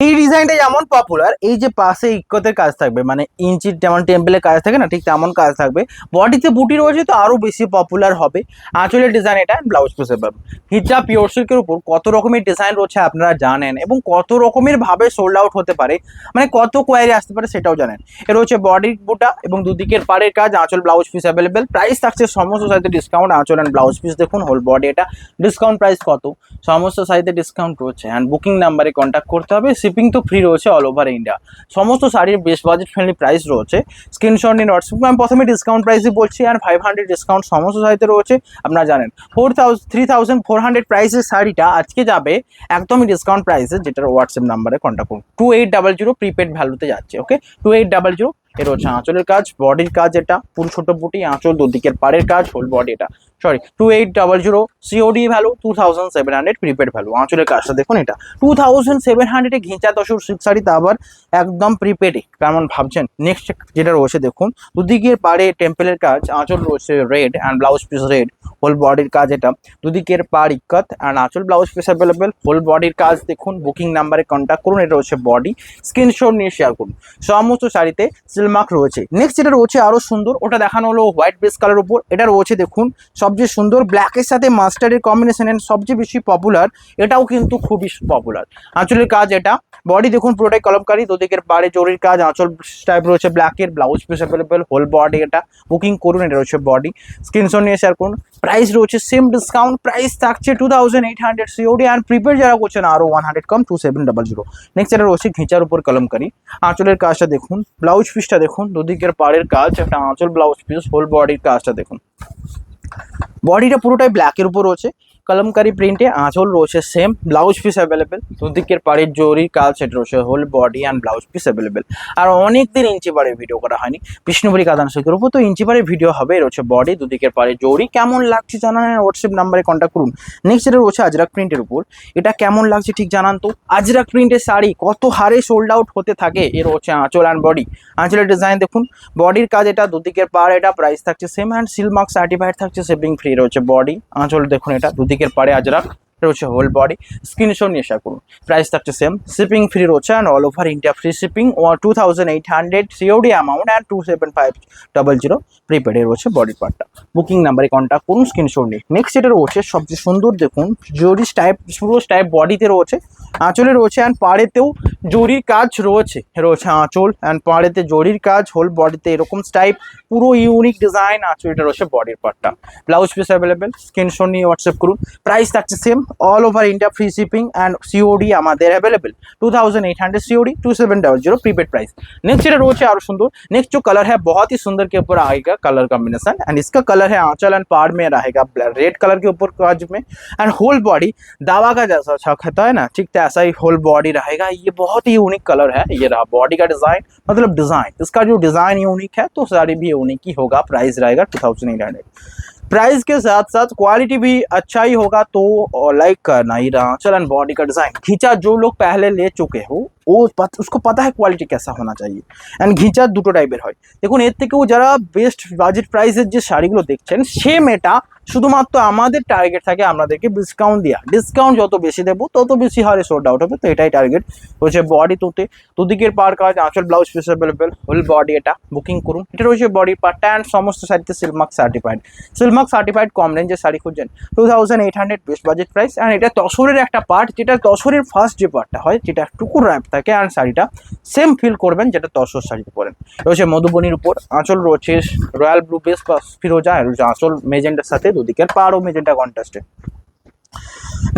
এই ডিজাইনটা যেমন পপুলার, এই যে পাশে ইক্কতের কাজ থাকবে, মানে ইঞ্চির যেমন টেম্পলের কাজ থাকে না, ঠিক তেমন কাজ থাকবে। বডিতে বুটি রয়েছে তো আরো বেশি পপুলার হবে। আঁচলের ডিজাইন এটা, ব্লাউজ পিস এবার হিজাব পিওর সিল্কের উপর কত রকমের ডিজাইন রয়েছে আপনারা জানেন, এবং কত রকমের ভাবে সোল্ড আউট হতে পারে, মানে কত কোয়ারি আসতে পারে সেটাও জানেন। এর হচ্ছে বডির বুটা এবং দুদিকের পাড়ের কাজ, আঁচল ব্লাউজ পিস অ্যাভেলেবেল। প্রাইস থাকছে সমস্ত সাইজে ডিসকাউন্ট। আঁচল অ্যান্ড ব্লাউজ পিস দেখুন, হোল বডি এটা ডিসকাউন্ট প্রাইস কত, সমস্ত সাইজে ডিসকাউন্ট রয়েছে। অ্যান্ড বুকিং নাম্বারে কন্ট্যাক্ট করতে হবে। শিপিং তো ফ্রি রয়েছে অল ওভার ইন্ডিয়া। সমস্ত শাড়ির বেস্ট বাজেট ফ্রেন্ডলি প্রাইস রয়েছে। স্ক্রিনশট নিন হোয়াটসঅ্যাপ। আমি প্রথমে ডিসকাউন্ট প্রাইসই বলছি, আর 500 ডিসকাউন্ট সমস্ত শাড়িতে রয়েছে। আপনারা জানেন 3400 প্রাইসের শাড়িটা আজকে যাবে একদমই ডিসকাউন্ট প্রাইসে, যেটার হোয়াটসঅ্যাপ নাম্বারে কন্ট্যাক্ট করুন। 2800 প্রিপেড ভ্যালুতে যাচ্ছে। ওকে, 2800। এর হচ্ছে আঁচলের কাজ, বডির কাজ, এটা পুরো ছোট বুটি, আঁচল দুদিকের পাড়ের কাজ, হোল বডি এটা। Sorry, 2800 COD value, 2700 prepaid value. আঁচলের কাজটা দেখুন, এটা 2700 ঘিঁচা তসর সিল্ক শাড়ি, তা আবার একদম প্রিপেডে, কেমন ভাবছেন। নেক্সট যেটা রয়েছে দেখুন, দুদিকের পাড়ে টেম্পলের কাজ, আঁচল রয়েছে red and blouse piece red, whole বডির কাজ এটা। দুদিকের পাড় ইক্কত অ্যান্ড আঁচল ব্লাউজ পিস অ্যাভেলেবেল, হোল বডির কাজ দেখুন। বুকিং নাম্বারে কন্ট্যাক্ট করুন। এটা হচ্ছে বডি, স্ক্রিনশট নিয়ে শেয়ার করুন। সমস্ত শাড়িতে সিলমার্ক রয়েছে। নেক্সট যেটা রয়েছে আরো সুন্দর, ওটা দেখানো হলো হোয়াইট বেস কালার উপর। এটা রয়েছে দেখুন সবচেয়ে সুন্দর ব্ল্যাকের সাথে মাস্টার্ডের কম্বিনেশন, এন্ড সবচেয়ে বেশি পপুলার, এটাও কিন্তু খুবই পপুলার। আঁচলের কাজ এটা, বডি দেখুন পুরোটাই কলমকারি, দুদিকের পাড়ে জরির কাজ, আঁচল টাইপ রয়েছে ব্ল্যাকের, blouse piece available, whole body এটা। বুকিং করুন। এটা রয়েছে বডি, স্ক্রিনশট নিয়ে শেয়ার করুন। প্রাইস রয়েছে সেম ডিসকাউন্ট, প্রাইস থাকছে 2800 সিওডি, অ্যান্ড প্রিপেড যারা করছেন আরো 100 কম, 2700। নেক্সট এটা রয়েছে ঘিঁচার উপর কলমকারি। আঁচলের কাজটা দেখুন, ব্লাউজ পিসটা দেখুন, দুদিকের পাড়ের কাজ, একটা আঁচল ব্লাউজ পিস, হোল বডির কাজটা দেখুন। বডিটা পুরোটাই ব্ল্যাকের উপর রয়েছে, কলমকারি প্রিন্টে, আঁচল রয়েছে সেম, ব্লাউজ পিস অ্যাভেলেবেল, দুদিকের পাড়ের জরির কাজ, সেটা রয়েছে whole body and blouse piece available. আর অনেকদিন ইঞ্চি পাড়ের ভিডিও করা হয়নি বিষ্ণুপুরি কাতান সিল্কের উপর, তো ইঞ্চি পাড়ের ভিডিও হবে। রয়েছে বডি, দুদিকের পাড়ে জরি, কেমন লাগছে জানান, হোয়াটসঅ্যাপ নাম্বারে কন্ট্যাক্ট করুন। নেক্সট এটা রয়েছে আজরাক প্রিন্টের উপর, এটা কেমন লাগছে ঠিক জানান তো। আজরাক প্রিন্টের শাড়ি কত হারে সোল্ড আউট হতে থাকে। এর হচ্ছে আঁচল অ্যান্ড বডি, আঁচলের ডিজাইন দেখুন, বডির কাজ এটা, দুদিকের পাড় এটা, প্রাইস থাকছে সেম, অ্যান্ড সিলমার্ক সার্টিফাইড থাকছে, শিপিং ফ্রি রয়েছে। বডি আঁচল দেখুন, এটা দুদিকের পাড়ে আজরাক, এটা হচ্ছে হোল বডি, স্ক্রিনশট নিয়ে শেয়ার করুন। প্রাইস থাকছে সেম, শিপিং ফ্রি রয়েছে, and all over India free shipping, 2800 COD amount, and 27500 প্রিপেডে রয়েছে বডির পার্টটা। বুকিং নাম্বারে কন্ট্যাক্ট করুন, স্ক্রিনশট নিয়ে। নেক্সট যেটা রয়েছে সবচেয়ে সুন্দর দেখুন, জরি টাইপ, পুরো টাইপ বডিতে রয়েছে, আঁচলে রয়েছে, অ্যান্ড পাড়েতেও জরির কাজ রয়েছে। রয়েছে আঁচল অ্যান্ড পাড়েতে জরির কাজ, হোল বডিতে এরকম টাইপ, পুরো ইউনিক ডিজাইন। আঁচল এটা রয়েছে বডির পার্টটা, ব্লাউজ পিস অ্যাভেলেবেল, স্ক্রিনশট নিয়ে হোয়াটসঅ্যাপ করুন। প্রাইস থাকছে same, all over India free shipping, and COD আমাদের অ্যাভেলেবেल, 2800 सीओडी, 2700 प्रीपेड प्राइस। नेक्स्ट जेटा रोज है और सुंदर, नेक्स्ट जो कलर है बहुत ही सुंदर के ऊपर आएगा कलर कॉम्बिनेशन, एंड इसका कलर है आंचल एंड पाड़ में रहेगा रेड कलर के ऊपर काज में, एंड होल बॉडी दावा का जैसा छक होता है ना, ठीक ऐसा ही होल बॉडी रहेगा। ये बहुत ही यूनिक कलर है। ये रहा बॉडी का डिजाइन, मतलब डिजाइन, इसका जो डिजाइन यूनिक है तो साड़ी भी यूनिक ही होगा। प्राइस रहेगा 2800। प्राइस के साथ साथ क्वालिटी भी अच्छा ही होगा, तो लाइक करना ही रहा। आंचल एंड बॉडी का डिजाइन खींचा, जो लोग पहले ले चुके हो उसको पता है क्वालिटी कैसा होना चाहिए। एंड घिंचा দুটো টাইপের হয় দেখুন, এর থেকেও যারা বেস্ট বাজেট প্রাইসের যে শাড়িগুলো দেখছেন, সেম এটা শুধুমাত্র আমাদের টার্গেট থাকে আপনাদেরকে ডিসকাউন্ট দেওয়া। ডিসকাউন্ট যত বেশি দেবো তত বেশি হারে সোল্ড আউট হবে, তো এটাই টার্গেট রয়েছে। বডি তোতে দুদিকের পার কাজ, আঁচল blouse piece available, whole body এটা। বুকিং করুন। এটা রয়েছে বডির পার্টটা, অ্যান্ড সমস্ত শাড়িতে সিলমার্ক সার্টিফাইড। সিলমার্ক সার্টিফাইড কম রেঞ্জের শাড়ি খুঁজছেন, 2800 বেস্ট বাজেট প্রাইস। অ্যান্ড এটা তসরের একটা পার্ট, যেটা তসরের ফার্স্ট যে পার্টটা হয়, যেটা টুকুর র্যাপ থাকে, অ্যান্ড শাড়িটা সেম ফিল করবেন যেটা তসর শাড়িতে পরেন। রয়েছে মধুবনির উপর, আঁচল রয়েছে রয়্যাল ব্লু বেস বা ফিরোজা, আঁচল মেজেন্টার সাথে, দুদিকের পাড়ও মেজেন্টা কন্ট্রাস্টে।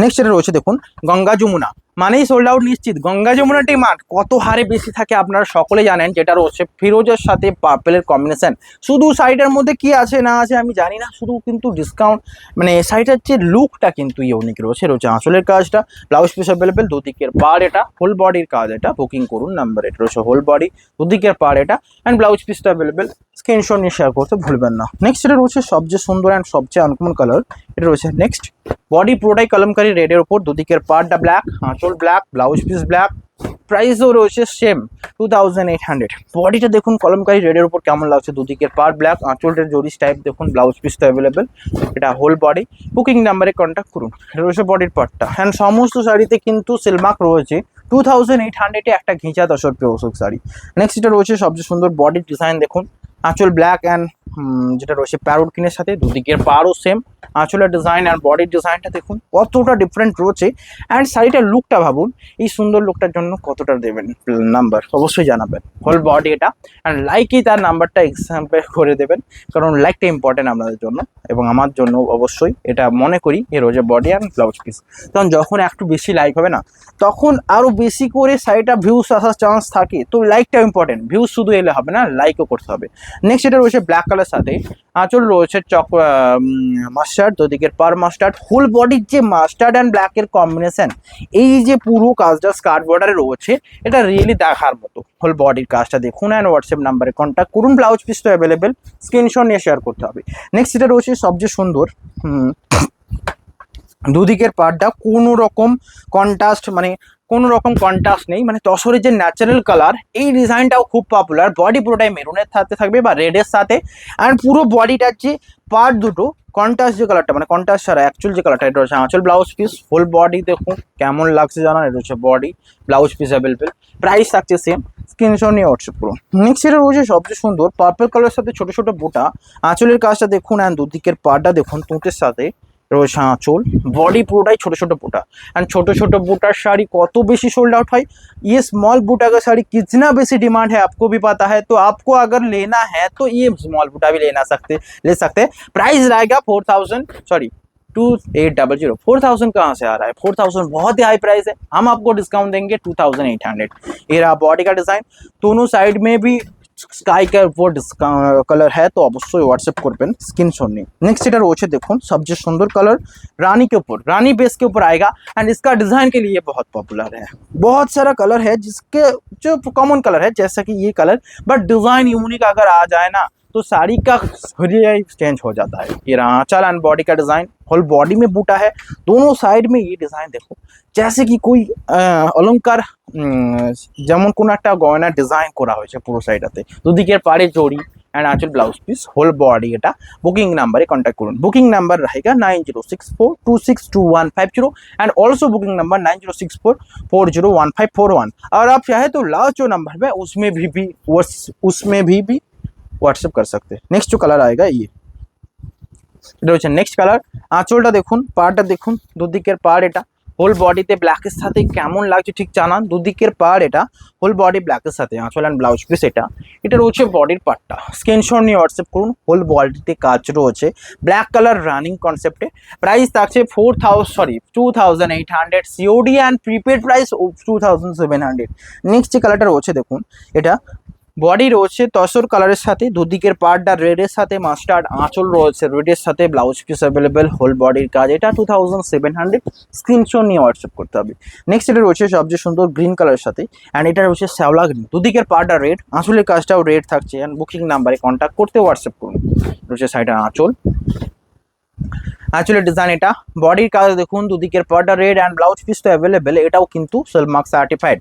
নেক্সট এটা রয়েছে দেখুন গঙ্গা যমুনা, মানেই সোল্ড আউট নিশ্চিত। গঙ্গা যমুনা ডিমান্ড কত হারে বেশি থাকে আপনারা সকলে জানেন, যেটা রয়েছে ফিরোজের সাথে পার্পেলের কম্বিনেশন। শুধু শাড়িটার মধ্যে কি আছে না আছে আমি জানি না, শুধু কিন্তু ডিসকাউন্ট, মানে শাড়িটার যে লুকটা কিন্তু ইউনিক রয়েছে। রয়েছে আঁচলের কাজটা, ব্লাউজ পিস অ্যাভেলেবেল, দুদিকের পাড় এটা, হোল বডির কাজ এটা। বুকিং করুন নাম্বার, এটা রয়েছে হোল বডি, দুদিকের পাড় এটা, অ্যান্ড ব্লাউজ পিসটা অ্যাভেলেবেল। স্ক্রিনশট নিয়ে শেয়ার করতে ভুলবেন না। নেক্সট এটা রয়েছে সবচেয়ে সুন্দর অ্যান্ড সবচেয়ে আনকমন কালার, এটা রয়েছে নেক্সট। বডি পুরোটাই কলমকারি রেডের উপর, দুদিকের পাড়টা ব্ল্যাক, আঁচল ব্ল্যাক, ব্লাউজ পিস ব্ল্যাক। প্রাইসও রয়েছে সেম, 2800। বডিটা দেখুন কলমকারি রেডের উপর কেমন লাগছে, দুদিকের পাড় ব্ল্যাক, আঁচলটার জরিস টাইপ দেখুন, ব্লাউজ পিসটা অ্যাভেলেবেল, এটা হোল বডি। বুকিং নাম্বারে কন্ট্যাক্ট করুন। এটা রয়েছে বডির পার্টটা, অ্যান্ড সমস্ত শাড়িতে কিন্তু সিলমার্ক রয়েছে 2800 একটা ঘিঁচা তসর পেওসক শাড়ি। নেক্সট এটা রয়েছে সবচেয়ে সুন্দর বডির ডিজাইন দেখুন, আঁচল ব্ল্যাক অ্যান্ড যেটা রয়েছে প্যারোটকিনের সাথে, দুদিকের পাড়ও সেম, আঁচলের ডিজাইন আর বডির ডিজাইনটা দেখুন কতটা ডিফারেন্ট রয়েছে। অ্যান্ড শাড়িটার লুকটা ভাবুন, এই সুন্দর লুকটার জন্য কতটা দেবেন নাম্বার অবশ্যই জানাবেন। হোল বডি এটা, অ্যান্ড লাইকই তার নাম্বারটা এক্সাম্পল করে দেবেন, কারণ লাইকটা ইম্পর্টেন্ট আপনাদের জন্য এবং আমার জন্য অবশ্যই। এটা মনে করি এর রয়েছে বডি অ্যান্ড ব্লাউজ পিস, কারণ যখন একটু বেশি লাইক হবে না তখন আরও বেশি করে শাড়িটা ভিউস আসার চান্স থাকে। তো লাইকটা ইম্পর্টেন্ট, ভিউজ শুধু এলে হবে না, লাইকও করতে হবে। নেক্সট এটা রয়েছে ব্ল্যাক কালার সাথে, আঁচল রয়েছে মাস্টার্ড, দুদিকের পার মাস্টার্ড, হোল বডির যে মাস্টার্ড অ্যান্ড ব্ল্যাকের কম্বিনেশন, এই যে পুরো কাজটা স্কার্ট বর্ডারে রয়েছে, এটা রিয়েলি দেখার মতো। হোল বডির কাজটা দেখুন অ্যান্ড হোয়াটসঅ্যাপ নাম্বারে কন্ট্যাক্ট করুন। ব্লাউজ পিস তো অ্যাভেলেবেল, স্ক্রিনশট নিয়ে শেয়ার করতে হবে। নেক্সট এটা রয়েছে সবচেয়ে সুন্দর, দুদিকের পাড়টা কোনো রকম কন্ট্রাস্ট, মানে কোনো রকম কন্ট্রাস্ট নেই, মানে তসরের যে ন্যাচারাল কালার, এই ডিজাইনটাও খুব পপুলার। বডি পুরোটাই মেরুনের সাথে থাকবে বা রেডের সাথে, আর পুরো বডিটার যে পার্ট দুটো কন্ট্রাস্ট যে কালারটা, মানে কন্ট্রাস্ট ছাড়া অ্যাকচুয়াল যে কালারটা, এটা হচ্ছে আঁচল ব্লাউজ পিস। হোল বডি দেখুন কেমন লাগছে জানান, এটা হচ্ছে body, blouse piece available, price থাকছে সেম, স্ক্রিনশট নিয়ে হোয়াটসঅ্যাপ করুন। নেক্সট এটা রয়েছে সবচেয়ে সুন্দর পার্পল কালারের সাথে ছোট ছোট বুটা, আঁচলের কাজটা দেখুন অ্যান্ড দুদিকের পাড়টা দেখুন তুঁতের সাথে রয়েছে আঁচল, বডি পুরোটাই ছোট ছোট বুটা। एंड छोटे छोटे बूटार साड़ी कत बेसी सोल्ड आउट है, ये स्मॉल बूटा का साड़ी कितना बेसी डिमांड है आपको भी पता है। तो आपको अगर लेना है तो ये स्मॉल बूटा भी ले सकते हैं। प्राइस रहेगा 4000 सॉरी 2800। 4000 कहाँ से आ रहा है, 4000 बहुत ही हाई प्राइस है, हम आपको डिस्काउंट देंगे 2800। ये रहा बॉडी का डिजाइन, दोनों साइड में भी स्काई का वो कलर है, तो अवश्य व्हाट्सएप करबें स्क्रीनशॉट नहीं। नेक्स्ट এটা রয়েছে দেখুন সবচেয়ে সুন্দর কালার, रानी के ऊपर, रानी बेस के ऊपर आएगा एंड इसका डिजाइन के लिए बहुत पॉपुलर है। बहुत सारा कलर है जिसके जो कॉमन कलर है जैसा कि ये कलर, बट डिजाइन यूनिक अगर आ जाए ना तो साड़ी का चेंज हो जाता है। ये आंचल एंड बॉडी का डिजाइन, होल बॉडी में बूटा है, दोनों साइड में ये डिजाइन देखो जैसे कि कोई अलंकार যেমন কোন একটা গয়না ডিজাইন করা হয়েছে পুরো সাইডটাতে, দুদিকের পাড়ে জড়ি एंड आंचल ब्लाउज पीस, होल बॉडी এটা। বুকিং নাম্বারে কন্ট্যাক্ট করুন, বুকিং নাম্বার रहेगा 9064262150 एंड ऑल्सो बुकिंग नंबर 9064401541। और आप चाहे तो लास्ट जो नंबर है उसमें भी व्हाट्सएप कर सकते हैं। नेक्स्ट जो कलर आएगा ये, এটা হচ্ছে নেক্সট কালার। আঁচলটা দেখুন, পাড়টা দেখুন, দুদিকের পাড় এটা, হোল বডিতে ব্ল্যাকের সাথে কেমন লাগছে ঠিক জানান। দুদিকের পাড় এটা, হোল বডি ব্ল্যাকের সাথে আঁচল অ্যান্ড ব্লাউজ পিস এটা। এটা রয়েছে বডির পার্টটা, স্ক্রিনশট নিয়ে হোয়াটসঅ্যাপ করুন। হোল বডিতে কাজ রয়েছে ব্ল্যাক কালার রানিং কনসেপ্টে। প্রাইস থাকছে 2800 COD and prepaid price 2700। Next যে কালারটা রয়েছে দেখুন, এটা বডি রয়েছে তসর কালারের সাথে, দুদিকের পার্টটা রেডের সাথে, মাস্টার্ড আঁচল রয়েছে রেডের সাথে, ব্লাউজ পিস অ্যাভেলেবেল, হোল বডির কাজ এটা 2700। স্ক্রিনশট নিয়ে হোয়াটসঅ্যাপ করতে হবে। নেক্সট এটা রয়েছে সবচেয়ে সুন্দর গ্রিন কালারের সাথে, অ্যান্ড এটা রয়েছে শ্যাওলা গ্রিন, দুদিকের পার্টটা রেড, আঁচলের কাজটাও রেড থাকছে। অ্যান্ড বুকিং নাম্বারে কন্ট্যাক্ট করতে হোয়াটসঅ্যাপ করুন। রয়েছে সাইডে আঁচল, আঁচলের ডিজাইন এটা, বডির কাজ দেখুন, দুদিকের পার্টটা রেড অ্যান্ড ব্লাউজ পিস তো অ্যাভেলেবেল, এটাও কিন্তু সেলমার্ক সার্টিফাইড।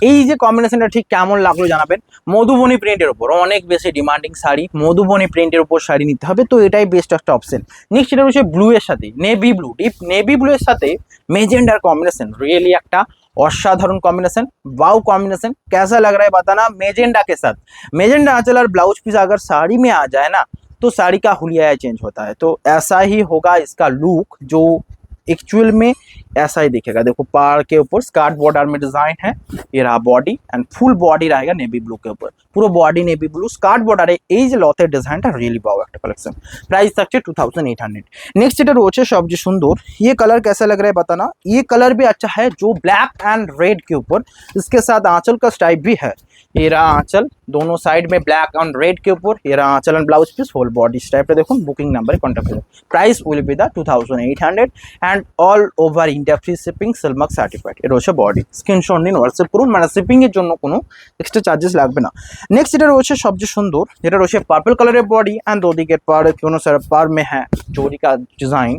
এই যে কম্বিনেশনটা ঠিক কেমন লাগলো জানাবেন। মধুবনী প্রিন্টের উপর অনেক বেশি ডিমান্ডিং শাড়ি, মধুবনী প্রিন্টের উপর শাড়ি নিতে হবে, তো এটাই বেস্ট একটা অপশন। নেক্সট এটা রয়েছে ব্লু এর সাথে navy blue, deep navy blue এর সাথে মেজেন্ডার কম্বিনেशन, रियली একটা असाधारण कॉम्बिनेशन, वाव कॉम्बिनेशन। कैसा लग रहा है बताना मेजेंडा के साथ। मेजेंडा आंचल और ब्लाउज पीस अगर साड़ी में आ जाए ना तो साड़ी का हुलिया चेंज होता है। तो ऐसा ही होगा इसका लुक, जो एक्चुअल में ऐसा ही दिखेगा। देखो पार के ऊपर स्कार्ट बॉर्डर में डिजाइन है, ये रहा बॉडी एंड फुल बॉडी रहेगा नेवी ब्लू के ऊपर, पूरा body navy blue, skirt border है। এই যে লতের ডিজাইনটা রিয়েলি পাও একটা কালেকশন। প্রাইস থাকছে 2800। नेक्स्ट এটা রয়েছে সবচেয়ে সুন্দর, ये कलर कैसा लग रहा है बताना। ये कलर भी अच्छा है, जो ब्लैक एंड रेड के ऊपर, इसके साथ आंचल का स्टाइप भी है। ये रहा आंचल, दोनों साइड में ब्लैक एंड रेड के ऊपर, ये रहा आंचल and blouse piece, whole body stripe पे देखो। बुकिंग नंबर कॉन्टैक्ट करो। Price will be the 2800 and all over India free shipping, silk mark certified. এটা হচ্ছে বডি, স্ক্রিনশট নিন হোয়াটসঅ্যাপ করুন, মানে শিপিং এর জন্য কোনো এক্সট্রা চার্জেস লাগবে না। নেক্সট এটা রয়েছে সবচেয়ে সুন্দর, এটা রয়েছে পার্পল कलर बॉडी एंड दो दिखे पार, दोनों साइड पार में है जोड़ी का डिजाइन,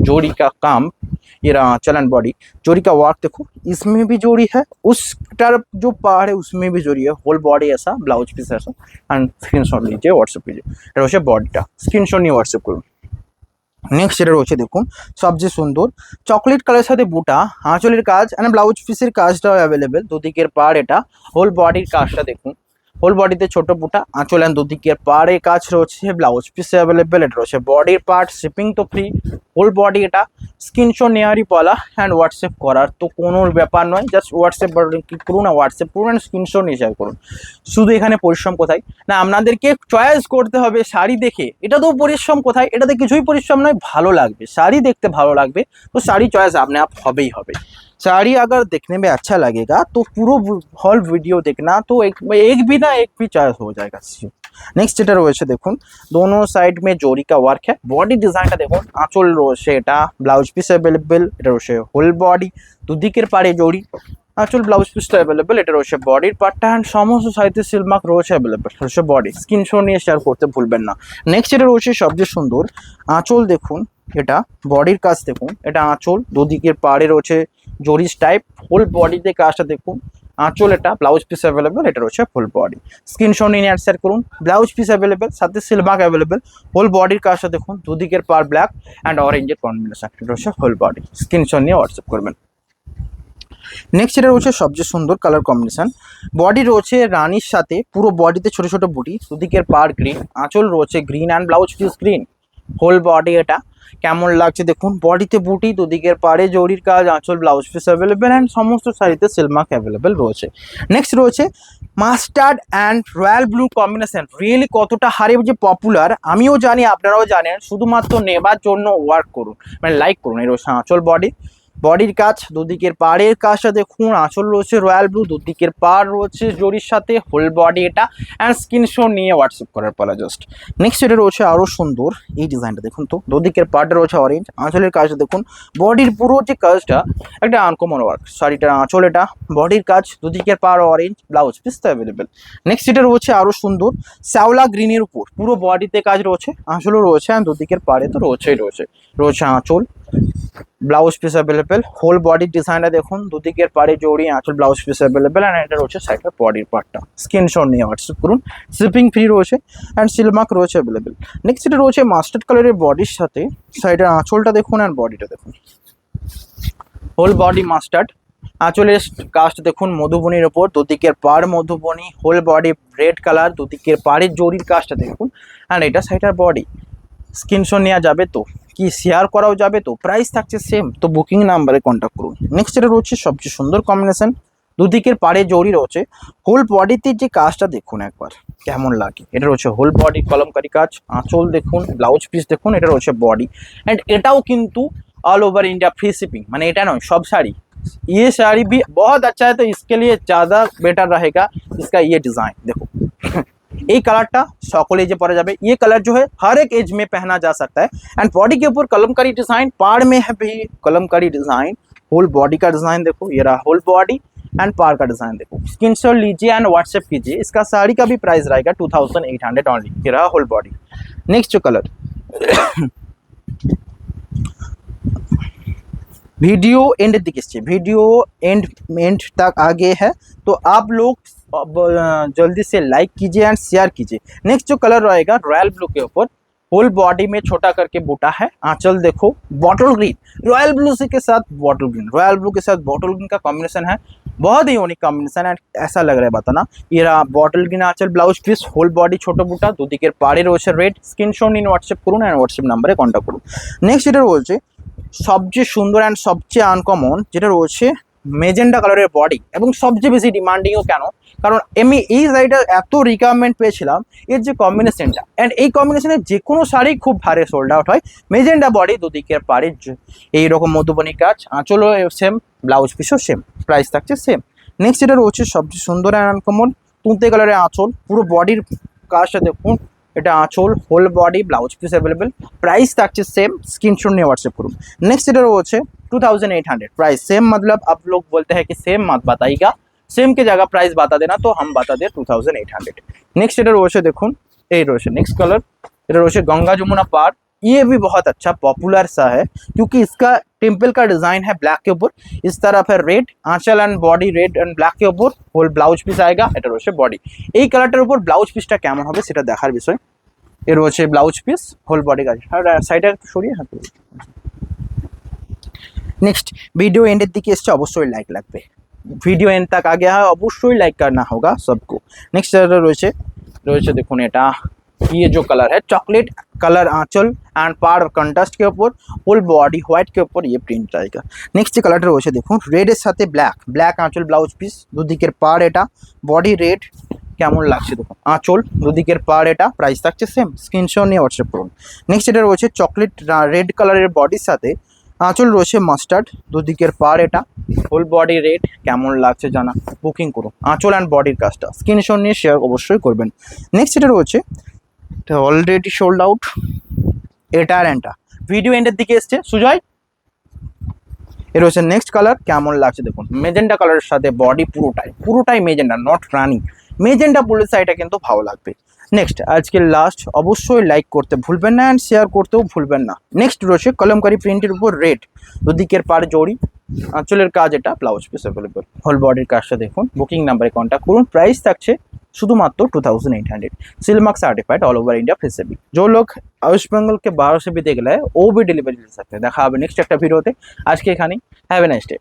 जोड़ी का काम। ये रहा चलन बॉडी, जोड़ी का वर्क देखो, इसमें भी जोड़ी है, उस तरफ जो पार है उसमें भी जोड़ी है। होल बॉडी ऐसा, ब्लाउज पीस ऐसा। एंड स्क्रीनशॉट लीजिए, व्हाट्सएप कीजिए। এটা হচ্ছে বডিটা, স্ক্রিনশট নিয়ে হোয়াটসঅ্যাপ করুন। নেক্সট যেটা রয়েছে দেখুন সবচেয়ে সুন্দর চকলেট কালারের সাথে বুটা, আঁচলের কাজ এন্ড ব্লাউজ পিসের কাজটাও অ্যাভেলেবেল, দুদিকের পাড়, এটা হোল বডির কাজটা দেখুন, হোল বডিতে ছোট বুটা, আঁচল অ্যান্ড দুদিকের পাড়ে কাজ রয়েছে, ব্লাউজ পিস অ্যাভেলেবেল, এটা রয়েছে বডির পার্ট, শিপিং তো ফ্রি, হোল বডি এটা, স্ক্রিনশট নেওয়ারই পালা অ্যান্ড হোয়াটসঅ্যাপ করার তো কোনো ব্যাপার নয়, জাস্ট হোয়াটসঅ্যাপ বাটন ক্লিক করুন আর হোয়াটসঅ্যাপ করুন অ্যান্ড স্ক্রিনশট নিয়ে শেয়ার করুন। শুধু এখানে পরিশ্রম কোথায় না, আপনাদেরকে চয়েস করতে হবে শাড়ি দেখে, এটা তো পরিশ্রম কোথায়, এটাতে কিছুই পরিশ্রম নয়, ভালো লাগবে শাড়ি দেখতে, ভালো লাগবে তো শাড়ি চয়েস আপনি आप হবেই হবে। साड़ी अगर देखने में अच्छा लगेगा तो पूरा हॉल वीडियो देखना, तो एक भी ना एक भी चॉइस हो जाएगा। नेक्स्ट যেটা রয়েছে দেখুন दोनों साइड में जोड़ी का वर्क है, बॉडी ডিজাইনটা দেখুন, আঁচল রয়েছে, এটা ব্লাউজ পিস অ্যাভেলেবেল, এটা রয়েছে হোল বডি, দুদিকের পাড়ে জড়ি, আঁচল ব্লাউজ পিসটা অ্যাভেলেবেল, এটা রয়েছে বডির পার্টটা অ্যান্ড সমস্ত সাইডে সিলমার্ক রয়েছে অ্যাভেলেবেল, রয়েছে বডি, স্ক্রিনশট নিয়ে শেয়ার করতে ভুলবেন না। নেক্সট যেটা রয়েছে সবচেয়ে সুন্দর আঁচল দেখুন, এটা বডির কাজ দেখুন, এটা আঁচল, দুদিকের পাড়ে রয়েছে জরিস টাইপ, হোল বডিতে কাজটা দেখুন, আঁচল এটা, ব্লাউজ পিস অ্যাভেলেবেল, এটা রয়েছে ফুল বডি, স্ক্রিনশট নিয়ে শেয়ার করুন, ব্লাউজ পিস অ্যাভেলেবেল, সাথে সিলমার্ক অ্যাভেলেবেল, হোল বডির কাজটা দেখুন, দুদিকের পার ব্ল্যাক অ্যান্ড অরেঞ্জের কম্বিনেশন, এটা রয়েছে হোল বডি, স্ক্রিনশট নিয়ে হোয়াটসঅ্যাপ করবেন। নেক্সট এটা রয়েছে সবচেয়ে সুন্দর কালার কম্বিনেশন, বডি রয়েছে রানির সাথে, পুরো বডিতে ছোট ছোট বুটি, দুদিকের পার গ্রিন, আঁচল রয়েছে green and blouse piece green, whole body এটা কেমন লাগছে দেখুন, বডিতে বুটি, দুদিকের পাড়ে জরির কাজ, আঁচল ব্লাউজ পিস অ্যাভেলেবেল অ্যান্ড সমস্ত শাড়িতে সিলমার্ক অ্যাভেলেবেল রয়েছে। নেক্সট রয়েছে mustard and royal blue combination, really কতটা হারে যে পপুলার আমিও জানি, আপনারাও জানেন, শুধুমাত্র নেবার জন্য ওয়ার্ক করুন, মানে লাইক করুন। এর রয়েছে আঁচল বডি, বডির কাজ, দুদিকের পাড়ের কাজটা দেখুন, আঁচল রয়েছে রয়্যাল ব্লু, দুদিকের পাড় রয়েছে জরির সাথে, হোল বডি এটা অ্যান্ড স্ক্রিনশট নিয়ে হোয়াটসঅ্যাপ করার পালা জাস্ট। নেক্সট এটা রয়েছে আরও সুন্দর, এই ডিজাইনটা দেখুন তো, দুদিকের পাড়টা রয়েছে অরেঞ্জ, আঁচলের কাজটা দেখুন, বডির পুরো যে কাজটা একটা আনকমন ওয়ার্ক, শাড়িটার আঁচল এটা, বডির কাজ, দুদিকের পাড় অরেঞ্জ, ব্লাউজ পিস তো অ্যাভেলেবেল। নেক্সট এটা রয়েছে আরও সুন্দর শ্যাওলা গ্রিনের উপর, পুরো বডিতে কাজ রয়েছে, আঁচলও রয়েছে অ্যান্ড দুদিকের পাড়ে তো রয়েছে রয়েছে আঁচল, ব্লাউজ পিস অ্যাভেলেবেল, হোল বডির ডিজাইনটা দেখুন, দুদিকের পাড়ে জড়ি, আঁচল ব্লাউজ পিস অ্যাভেলেবেল অ্যান্ড এটা রয়েছে সাইডের বডির পার্টটা, স্ক্রিনশট নিয়ে হোয়াটসঅ্যাপ করুন, শিপিং ফ্রি রয়েছে অ্যান্ড সিলমার্ক রয়েছে অ্যাভেলেবেল। নেক্সট এটা রয়েছে মাস্টার্ড কালারের বডির সাথে, সাইডের আঁচলটা দেখুন অ্যান্ড বডিটা দেখুন, হোল বডি মাস্টার্ড, আঁচলের কাজটা দেখুন মধুবনির ওপর, দুদিকের পাড় Madhubani, whole body red colour, দুদিকের পাড়ের জরির কাজটা দেখুন অ্যান্ড এটা সাইডের বডি, স্ক্রিনশট নেওয়া যাবে তো, কি শেয়ার করাও যাবে তো, প্রাইস থাকছে সেম, তো বুকিং নাম্বারে কন্ট্যাক্ট করুন। নেক্সট এটা রয়েছে সবচেয়ে সুন্দর কম্বিনেশন, দুদিকের পাড়ে জড়ি রয়েছে, হোল বডিতে যে কাজটা দেখুন একবার কেমন লাগে, এটা রয়েছে হোল বডি কলমকারি কাজ, আঁচল দেখুন, ব্লাউজ পিস দেখুন, এটা রয়েছে বডি অ্যান্ড এটাও কিন্তু all over India free shipping, মানে এটা নয় সব শাড়ি, ये साड़ी भी बहुत अच्छा है तो इसके लिए ज़्यादा बेटर रहेगा इसका ये डिज़ाइन देखो এই কালারটা সকলে যে পরা যাবে, ये कलर जो है हर एक एज में पहना जा सकता है एंड बॉडी के ऊपर कलमकारी डिजाइन, पाड़ में है भी कलमकारी डिजाइन, होल बॉडी का डिजाइन देखो, ये रहा होल बॉडी एंड पाड़ का डिजाइन देखो, स्क्रीनशॉट लीजिए एंड व्हाट्सएप कीजिए, इसका साड़ी का भी प्राइस रहेगा 2800 ओनली, ये रहा होल बॉडी। नेक्स्ट जो कलर वीडियो एंड देखिए, वीडियो एंड तक आगे है तो आप लोग जल्दी से लाइक कीजिए एंड शेयर कीजिए। नेक्स्ट जो कलर रहेगा रॉयल ब्लू के ऊपर, होल बॉडी में छोटा करके बूटा है, आंचल देखो बॉटल ग्रीन, रॉयल ब्लू के साथ बॉटल ग्रीन, रॉयल ब्लू के साथ बॉटल ग्रीन का कॉम्बिनेशन है, बहुत ही यूनिक कॉम्बिनेशन है, ऐसा लग रहा है बताना। ये रहा बॉटल ग्रीन आंचल ब्लाउज पिस, होल बॉडी छोटा बूटा, দুদিকের পাড়ে রয়েছে রেড, স্ক্রিনশট নিয়ে হোয়াটসঅ্যাপ করুন এন্ড হোয়াটসঅ্যাপ নম্বরে কন্ট্যাক্ট করুন। নেক্সট এটা রয়েছে সবচেয়ে সুন্দর অ্যান্ড সবচেয়ে আনকমন, যেটা রয়েছে মেজেন্ডা কালারের বডি এবং সবচেয়ে বেশি ডিমান্ডিংও কেন, কারণ আমি এই শাড়িটা এত রিকোয়ারমেন্ট পেয়েছিলাম, এর যে কম্বিনেশনটা অ্যান্ড এই কম্বিনেশনের যে কোনো শাড়ি খুব ভারে সোল্ড আউট হয়। মেজেন্ডা বডি, দুদিকের পাড়ে এইরকম মধুবনী কাজ, আঁচলও সেম, ব্লাউজ পিসও সেম, প্রাইস থাকছে সেম। নেক্সট এটা রয়েছে সবচেয়ে সুন্দর অ্যান্ড আনকমন তুঁতে কালারের আঁচল, পুরো বডির কাজটা দেখুন, এটা আঁচল, whole body, blouse piece available, price থাকছে सेम, स्क्रीनशॉट নিয়ে व्हाट्सएप করুন। नेक्स्ट এটা রয়েছে 2800, प्राइस सेम, मतलब आप लोग बोलते हैं कि सेम मत बताइएगा, सेम के जगह प्राइस बता देना तो हम बता दे 2800। नेक्स्ट এটা রয়েছে দেখুন, এই রয়েছে नेक्स्ट कलर, এটা রয়েছে गंगा जमुना पार, ये भी बहुत अच्छा पॉपुलर सा है क्योंकि इसका टेम्पल का डिजाइन है ब्लैक के ऊपर, इस तरफ है रेड, आंचल and body red and black के ऊपर, होल ब्लाउज পিস आएगा, এটা রয়েছে বডি। এই কালারটার উপর ব্লাউজ পিসটা কেমন হবে সেটা দেখার বিষয়। এর রয়েছে ব্লাউজ পিস, হোল বডি কাজ। আর সাইডে একটু সরিয়ে হাতে। नेक्स्ट वीडियो एंड दिखे इससे अवश्य लाइक लगবে, वीडियो एंड तक आ गया है अवश्य लाइक करना होगा सबको। नेक्स्ट রয়েছে রয়েছে দেখুন এটা, ये जो कलर है चॉकलेट कलर आंचल एंड पार कंट्रास्ट के ऊपर फुल बॉडी व्हाइट के ऊपर ये प्रिंट रहेगा। नेक्स्ट कलर রয়েছে দেখুন রেডের সাথে ব্ল্যাক, ব্ল্যাক আঁচল ব্লাউজ পিস, দুদিকের পার এটা, বডি রেড, কেমন লাগছে দেখুন আঁচল, দুদিকের পার এটা, প্রাইস থাকছে সেম, স্ক্রিনশট নিয়ে হোয়াটসঅ্যাপ করুন। নেক্সট এটা রয়েছে চকলেট রেড কালারের বডির সাথে আঁচল রয়েছে মাস্টার্ড, দুদিকের পার এটা, ফুল বডি রেড, কেমন লাগছে জানা বুকিং করুন। আঁচল অ্যান্ড বডির কাজটা স্ক্রিনশট নিয়ে শেয়ার অবশ্যই করবেন। নেক্সট এটা রয়েছে এটা অলরেডি সোল্ড আউট, এটা আর এটা ভিডিও এন্ডের দিকে এসছে সুজয়। এর রয়েছে নেক্সট কালার, কেমন লাগছে দেখুন মেজেন্টা কালারের সাথে বডি পুরোটাই মেজেন্টা, নট রানিং, মেজেন্টা বলে এটা কিন্তু ভালো লাগবে। নেক্সট আজকে লাস্ট, অবশ্যই লাইক করতে ভুলবেন না অ্যান্ড শেয়ার করতেও ভুলবেন না। নেক্সট রয়েছে কলমকারি প্রিন্টের উপর রেড, দুদিকের পার জড়ি, আঁচলের কাজ এটা, ব্লাউজ পিস অ্যাভেলেবল, হোল বডির কাজটা দেখুন। বুকিং নাম্বারে কন্ট্যাক্ট করুন। प्राइस থাকছে शुधुमात्र 2800, silk mark certified all over India free shipping. जो लोग वेस्ट बेंगल के बाहर से भी देख रहे हैं वो भी डिलीवरी ले सकते हैं। देखा হবে नेक्स्ट একটা ভিডিওতে, আজকে এখানেই, হ্যাভ এ নাইস ডে।